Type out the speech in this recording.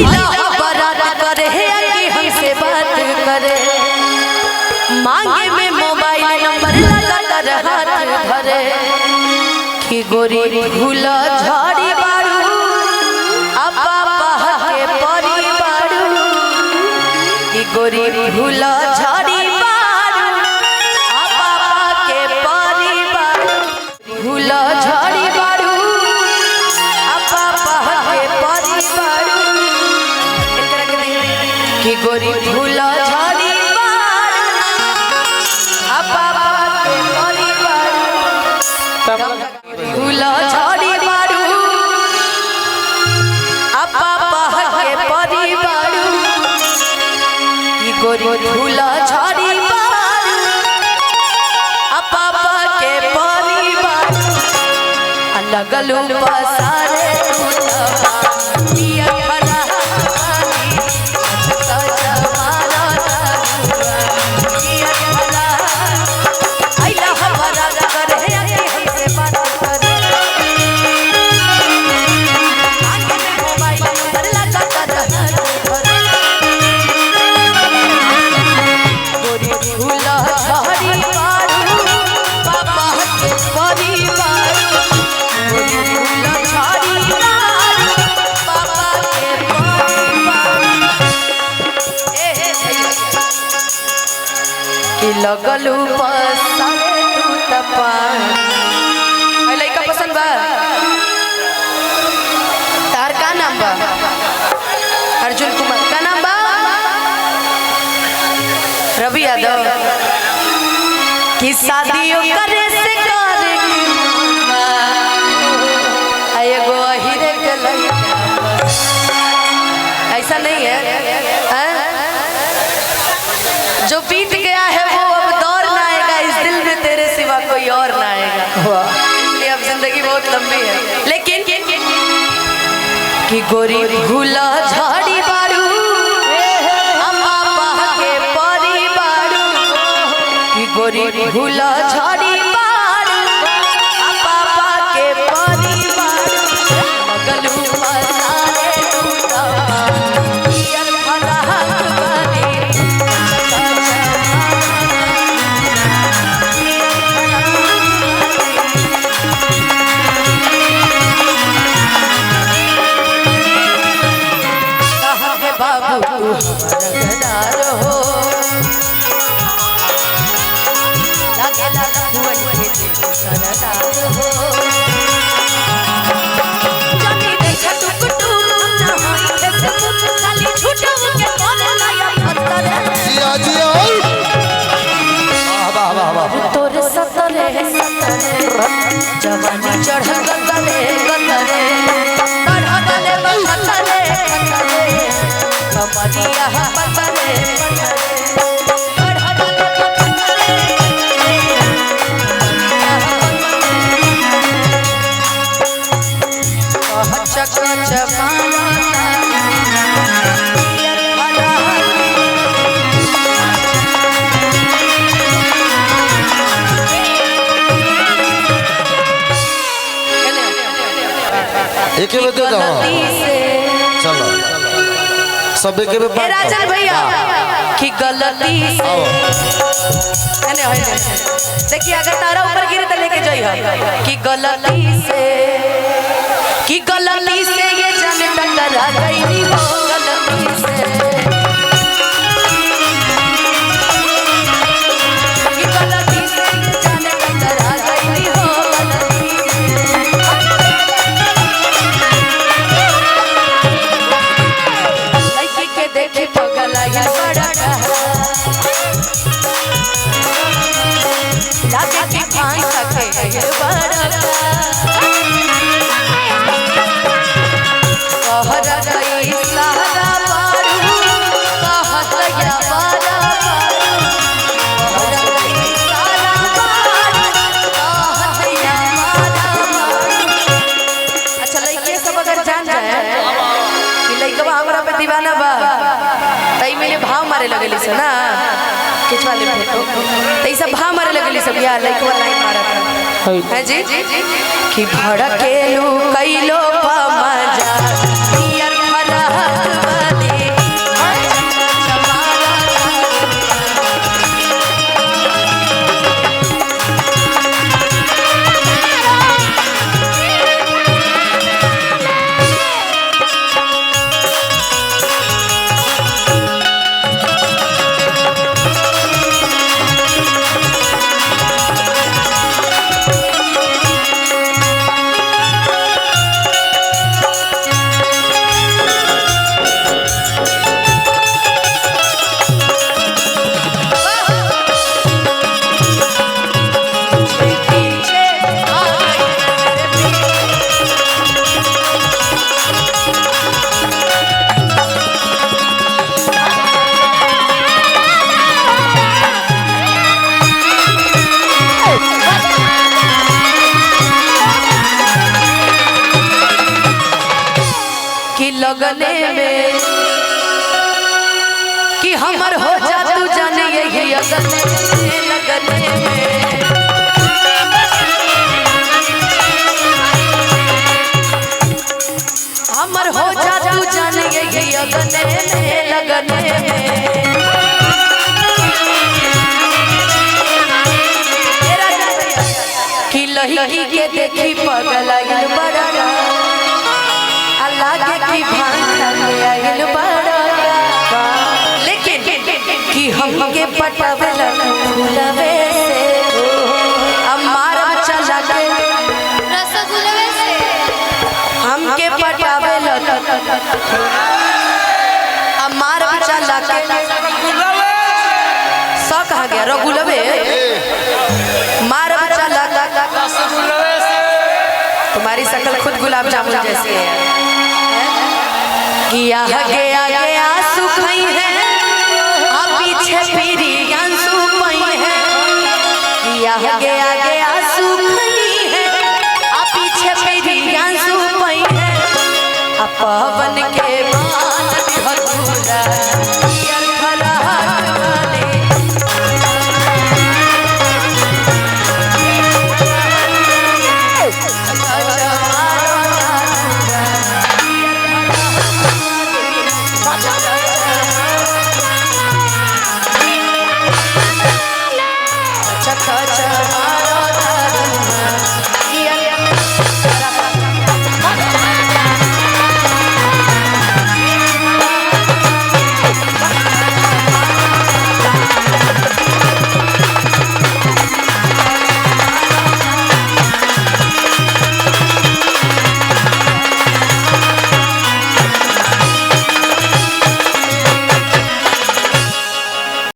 बारात करे कि हमसे बात करे, मांगे में मोबाइल नंबर लगा हाथ धरे कि गोरी भूला झाड़ी बारू अपा के परी बारू कि गोरी भूला झाड़ी बारू अपा के परी बारू भूला झाड़ी बारू अपा के परी बारू कि गोरी भूला झाड़ी भूला झाड़ी बारू अपा के परी बारू कि गोरी भूला झाड़ी बारू अपा के परी बारू लगलू पसारे लगलू पसारे तू तपा लइका पसंद बा तार का नाम बा अर्जुन कुमार का नाम बा रवि यादव की शादियों करे से करे एगो हीरे के लइका ऐसा नहीं है जो बीत गया है वो अब दौर ना आएगा, इस दिल में तेरे सिवा कोई और ना आएगा। इसलिए अब जिंदगी बहुत लंबी है, लेकिन कि गोरी भूला झाड़ी बारू अम्मा के परी बारू कि गोरी भूला झाड़ी बारू अम्मा के परी बारू लगलू पसारे तोरे सतरे जवानी चढ़ गतरे गतरे गले बतरे कमरिया बतरे चक चमारा एक ही बता दो चलो सब एक में राजन भैया की गलती से देखिए अगर तारा ऊपर गिरे तो लेके जाइए कि गलती से ये जाने टकरा गई हो गलती से कि गलती से ये जाने टकरा गई हो देखे पगला या बड़ा लागे के खाई सके ये बड़ा कहरा गई सहारा बारू कहत या बड़ा कहरा गई सहारा बारू कहत या बड़ा। अच्छा लइके सब अगर जान जाए कि लइकवा हमरा पे दीवाना बा तई मेरे भाव मारे लगली से ना खिंचवा ले फोटो तई सब भाव मारे लगली सब यार लइकवा लाइन मारत है जी कि भड़केलू कइलो पा मजा यार फरहत गगने में कि हमर हो जा तू जाने यही अगने लगने में हमर हो जा तू जाने यही अगने में लगने में कि लही के देखी पगलाइल बड़ा अल्लाह के की भांखा में आइल बड़ा लेकिन कि हमके पटावेला फूलवे से हमारा चला के रसगुल्ले से हमके पटावेला हमारा चला के सौ कहा गया रगुलवे मार चला तुम्हारी शक्ल खुद गुलाब जामुन जैसी है किया गया गया सुखई है अब पीछे पीरी आंसू पई है किया गया गया सुखई है अब पीछे पीरी आंसू पई है अब पवन के